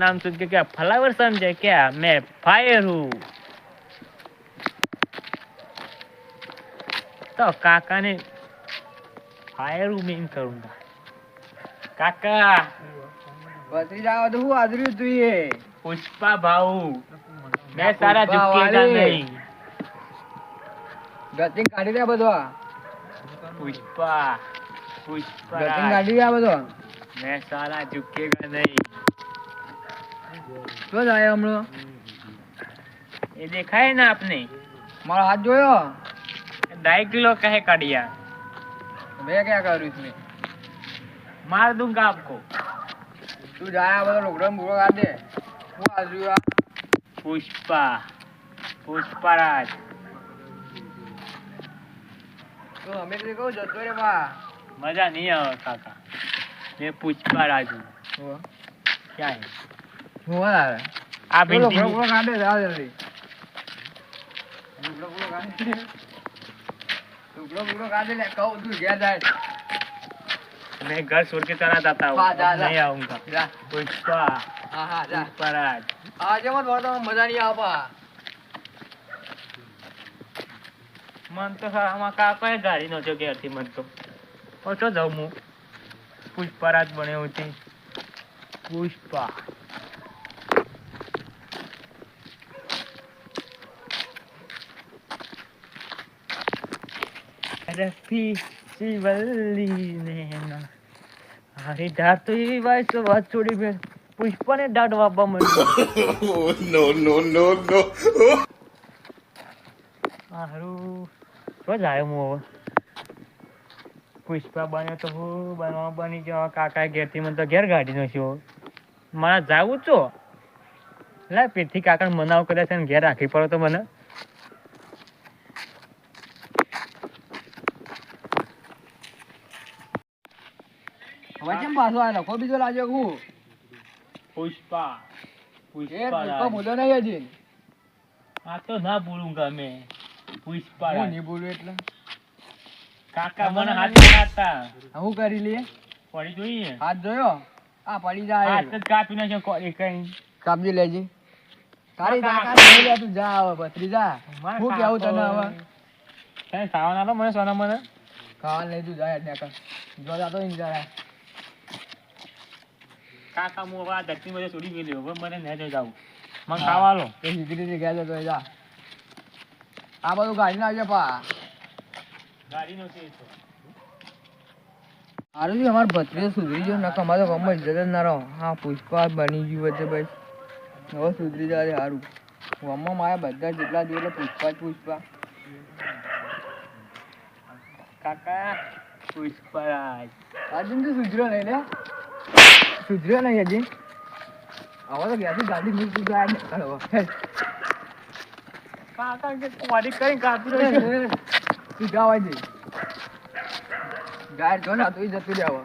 नाम सुन के क्या फ्लावर समझे क्या? मैं फायर हूँ। तो काका ने फायर हूँ मैं करूँगा। काका बती जाओ तो હું આદર્યું તું એ पुष्पा भाऊ मैं सारा झुकेगा नहीं। ગતિંગ કાઢી દે બધો पुष्पा पुष्पा ગતિંગ કાઢી દે બધો मैं सारा झुकेगा नहीं। શું જાય હમણો ये देखा है ना आपने? મારો હાથ જોયો 2.5 किलो का है कड़िया। मैं क्या करूँ इसमें मार दूंगा आपको। તું જાય આ બધો લુગડો બુગડો કાઢ દે હું આદર્યું આ पुष्पा पुष्पराज તો અમે તો કહું જતો રે બા मजा नहीं आवा काका। मैं पुष्पराज हूँ। હું क्या है આવે आप લુગડો हिंदी બુગડો કાઢ દે જા જલ્દી લુગડો બુગડો કાઢ દે લુગડો બુગડો કાઢ દે કહું તું ઘેર જાય मैं घर छोड़ के चला जाता हूँ। हाँ, जा, अब जा। नहीं आऊंगा। જા पुष्पा હા હા જા पुष्पराज આજે મત વળતો મજા નહીં આવવા मन तो આમાં કાકો એ ગાડી નો છો ઘેરથી મન તો ઓછો જાઉં હું પુષ્પરાજ બન્યો છે પુષ્પા રફી શિવલ્લી નૈના અરે ડાર તો એવી વાત છોડી બે પુષ્પાને દાઢ વાપવા મળ્યો No, no, no, no. હારું શું જાય હું હવે પુષ્પા બન્યો તો હું બનવા બની ગયો કાકા ઘેરથી મને તો ઘેર ગાડી નો છો મારે જાવું છો લે પેટથી કાકાને મનાવ કરે છે ને ઘેર રાખી પડો તો મને હવે કેમ પાછો આવ્યો કોઈ બીજો લાગ્યો હું પુષ્પા એ પુષ્પા પુષ્પા બોલ્યો નહીં હજી આ તો ના બોલુંગા મેં પુષ્પા હું નહીં બોલું એટલે કાકા મને હાથ લગાડતા હું કરી લઈએ પડી જોઈએ હાથ જોયો આ પડી જાય હાથ જ કાપી નાખ્યો કોરી કઈ કાપજી લેજે તારી કાકા. તાકાત નહીં લે, તું જા હવે ભત્રી જા હું કેવું તને હવે તને ખાવાના તો મને સોના મને ખાવા લઈ તું જાય એટલે જો જાતો નહીં જાય કાકા હું હવે આ ધરતી બધે છોડી ગયેલી હવે મને નહીં જાવું મને ખાવા લો એ સીધી રીતે ગયા તો જા આ બધું ગાડી ના આવજે પા ગાડીનો છે એ તો સારું છે અમારે ભત્રીજો સુધરી ગયો નકર અમારે તો ગમે ઇજ્જત જ ના રહો હા પુષ્પા બની ગયું વચ્ચે ભાઈ હવે સુધરી જાય સારું ગમમાં મારા બધા જેટલા જોઈએ એટલે પુષ્પા જ પુષ્પા કાકા પુષ્પરાજ આજે તો સુધર્યો નહીં લે સુધર્યો નહીં હજી હવે તો ક્યાંથી ગાડી મૂકી જાય કાકા કે કોરી કઈ કાપી રહ્યો છે તું જાવા દે ગાય જો ના તું જતું રહેવા